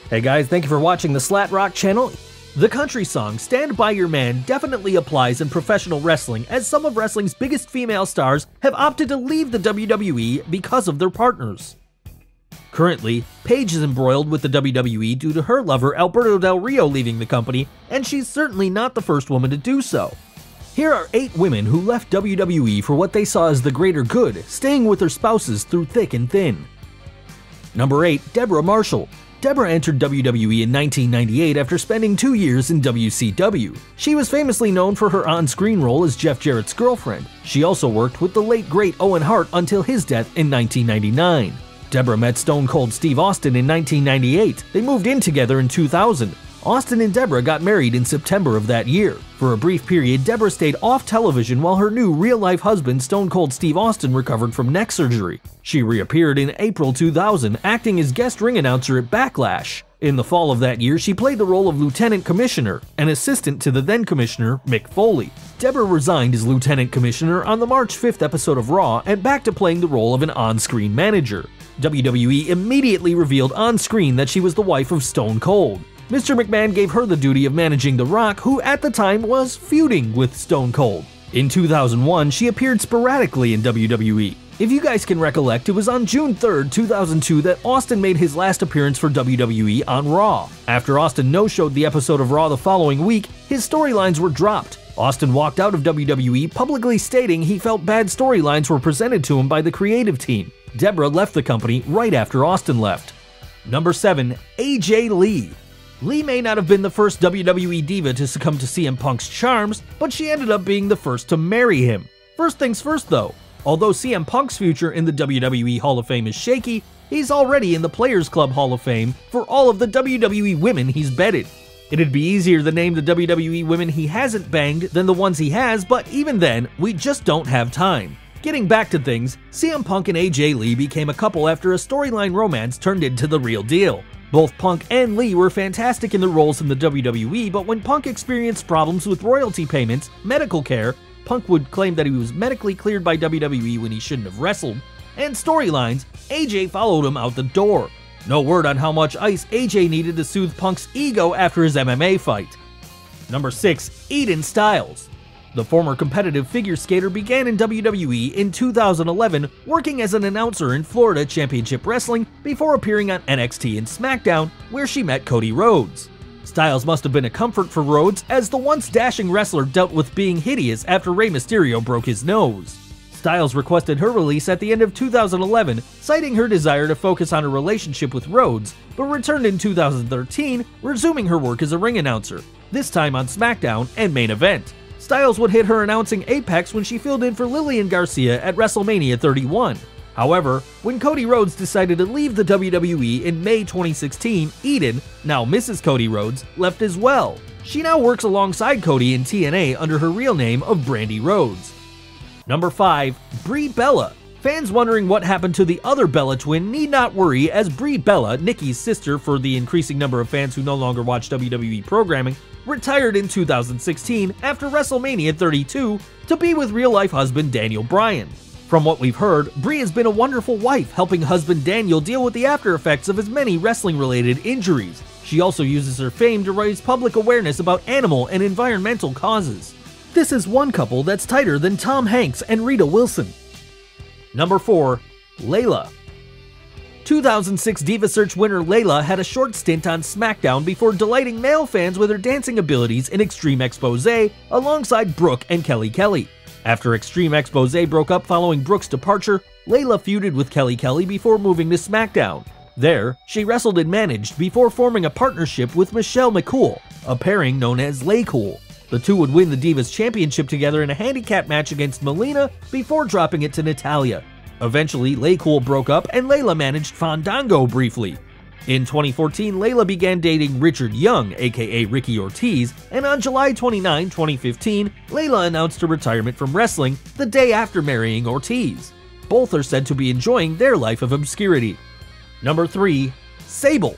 Hey guys, thank you for watching the SlatRock channel. The country song Stand By Your Man definitely applies in professional wrestling, as some of wrestling's biggest female stars have opted to leave the WWE because of their partners. Currently, Paige is embroiled with the WWE due to her lover Alberto Del Rio leaving the company, and she's certainly not the first woman to do so. Here are 8 women who left WWE for what they saw as the greater good, staying with their spouses through thick and thin. Number 8. Debra Marshall. Debra entered WWE in 1998 after spending 2 years in WCW. She was famously known for her on-screen role as Jeff Jarrett's girlfriend. She also worked with the late great Owen Hart until his death in 1999. Debra met Stone Cold Steve Austin in 1998. They moved in together in 2000. Austin and Debra got married in September of that year. For a brief period, Debra stayed off television while her new real-life husband, Stone Cold Steve Austin, recovered from neck surgery. She reappeared in April 2000, acting as guest ring announcer at Backlash. In the fall of that year, she played the role of Lieutenant Commissioner, an assistant to the then-Commissioner, Mick Foley. Debra resigned as Lieutenant Commissioner on the March 5th episode of Raw and back to playing the role of an on-screen manager. WWE immediately revealed on-screen that she was the wife of Stone Cold. Mr. McMahon gave her the duty of managing The Rock, who at the time was feuding with Stone Cold. In 2001, she appeared sporadically in WWE. If you guys can recollect, it was on June 3rd, 2002 that Austin made his last appearance for WWE on Raw. After Austin no-showed the episode of Raw the following week, his storylines were dropped. Austin walked out of WWE, publicly stating he felt bad storylines were presented to him by the creative team. Debra left the company right after Austin left. Number 7. AJ Lee. Lee may not have been the first WWE diva to succumb to CM Punk's charms, but she ended up being the first to marry him. First things first though, although CM Punk's future in the WWE Hall of Fame is shaky, he's already in the Players Club Hall of Fame for all of the WWE women he's bedded. It'd be easier to name the WWE women he hasn't banged than the ones he has, but even then, we just don't have time. Getting back to things, CM Punk and AJ Lee became a couple after a storyline romance turned into the real deal. Both Punk and Lee were fantastic in their roles in the WWE, but when Punk experienced problems with royalty payments, medical care, Punk would claim that he was medically cleared by WWE when he shouldn't have wrestled, and storylines, AJ followed him out the door. No word on how much ice AJ needed to soothe Punk's ego after his MMA fight. Number 6. Eden Stiles. The former competitive figure skater began in WWE in 2011, working as an announcer in Florida Championship Wrestling before appearing on NXT and SmackDown, where she met Cody Rhodes. Stiles must have been a comfort for Rhodes, as the once dashing wrestler dealt with being hideous after Rey Mysterio broke his nose. Stiles requested her release at the end of 2011, citing her desire to focus on her relationship with Rhodes, but returned in 2013, resuming her work as a ring announcer, this time on SmackDown and Main Event. Stiles would hit her announcing Apex when she filled in for Lillian Garcia at WrestleMania 31. However, when Cody Rhodes decided to leave the WWE in May 2016, Eden, now Mrs. Cody Rhodes, left as well. She now works alongside Cody in TNA under her real name of Brandi Rhodes. Number 5. Brie Bella. Fans wondering what happened to the other Bella twin need not worry, as Brie Bella, Nikki's sister for the increasing number of fans who no longer watch WWE programming, retired in 2016 after WrestleMania 32 to be with real-life husband Daniel Bryan. From what we've heard, Brie has been a wonderful wife, helping husband Daniel deal with the after effects of his many wrestling-related injuries. She also uses her fame to raise public awareness about animal and environmental causes. This is one couple that's tighter than Tom Hanks and Rita Wilson. Number 4. Layla. 2006 Diva Search winner Layla had a short stint on SmackDown before delighting male fans with her dancing abilities in Extreme Exposé alongside Brooke and Kelly Kelly. After Extreme Exposé broke up following Brooke's departure, Layla feuded with Kelly Kelly before moving to SmackDown. There, she wrestled and managed before forming a partnership with Michelle McCool, a pairing known as Laycool. The two would win the Divas Championship together in a handicap match against Melina before dropping it to Natalya. Eventually, Laycool broke up and Layla managed Fandango briefly. In 2014, Layla began dating Richard Young, aka Ricky Ortiz, and on July 29, 2015, Layla announced her retirement from wrestling the day after marrying Ortiz. Both are said to be enjoying their life of obscurity. Number 3. Sable.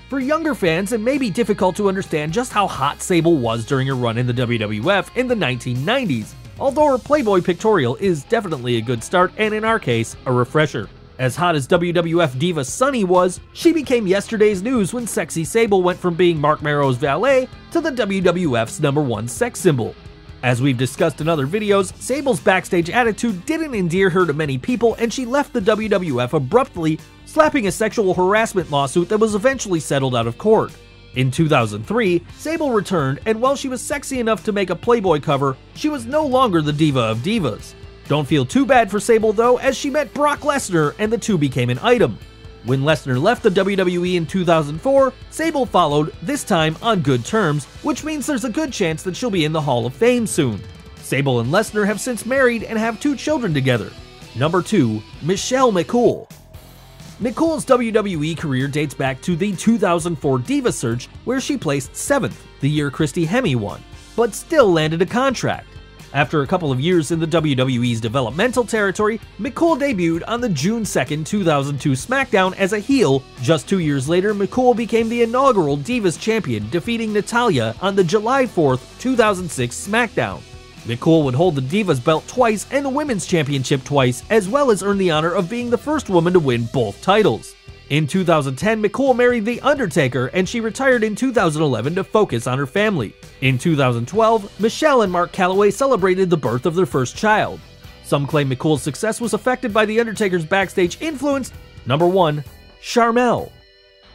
For younger fans, it may be difficult to understand just how hot Sable was during her run in the WWF in the 1990s, although her Playboy pictorial is definitely a good start and in our case, a refresher. As hot as WWF diva Sunny was, she became yesterday's news when sexy Sable went from being Marc Mero's valet to the WWF's #1 sex symbol. As we've discussed in other videos, Sable's backstage attitude didn't endear her to many people, and she left the WWF abruptly, slapping a sexual harassment lawsuit that was eventually settled out of court. In 2003, Sable returned, and while she was sexy enough to make a Playboy cover, she was no longer the diva of divas. Don't feel too bad for Sable though, as she met Brock Lesnar and the two became an item. When Lesnar left the WWE in 2004, Sable followed, this time on good terms, which means there's a good chance that she'll be in the Hall of Fame soon. Sable and Lesnar have since married and have 2 children together. Number 2. Michelle McCool. McCool's WWE career dates back to the 2004 Diva Search, where she placed 7th, the year Christy Hemme won, but still landed a contract. After a couple of years in the WWE's developmental territory, McCool debuted on the June 2, 2002 SmackDown as a heel. Just 2 years later, McCool became the inaugural Divas Champion, defeating Natalya on the July 4, 2006 SmackDown. McCool would hold the Divas belt twice and the Women's Championship twice, as well as earn the honor of being the first woman to win both titles. In 2010, McCool married The Undertaker, and she retired in 2011 to focus on her family. In 2012, Michelle and Mark Calloway celebrated the birth of their first child. Some claim McCool's success was affected by The Undertaker's backstage influence. Number 1. Sharmell.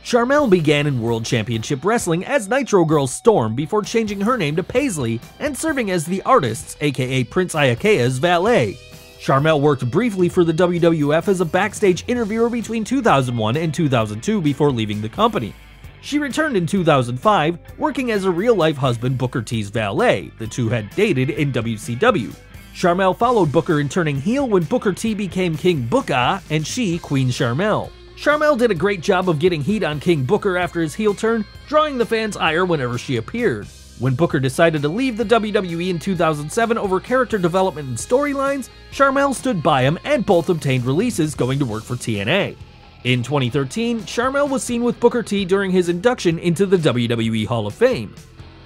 Sharmell began in World Championship Wrestling as Nitro Girl Storm before changing her name to Paisley and serving as the Artist's, aka Prince Iakea's, valet. Sharmell worked briefly for the WWF as a backstage interviewer between 2001 and 2002 before leaving the company. She returned in 2005, working as a real-life husband Booker T's valet. The two had dated in WCW. Sharmell followed Booker in turning heel when Booker T became King Booker and she Queen Sharmell. Sharmell did a great job of getting heat on King Booker after his heel turn, drawing the fans' ire whenever she appeared. When Booker decided to leave the WWE in 2007 over character development and storylines, Sharmell stood by him and both obtained releases, going to work for TNA. In 2013, Sharmell was seen with Booker T during his induction into the WWE Hall of Fame.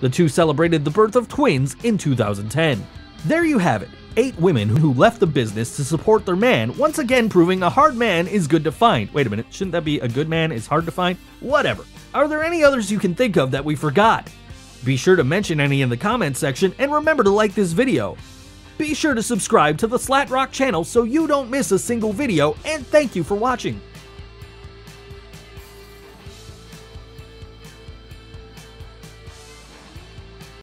The two celebrated the birth of twins in 2010. There you have it, 8 women who left the business to support their man, once again proving a hard man is good to find. Wait a minute, shouldn't that be a good man is hard to find? Whatever. Are there any others you can think of that we forgot? Be sure to mention any in the comments section, and remember to like this video. Be sure to subscribe to the SlatRock channel so you don't miss a single video, and thank you for watching.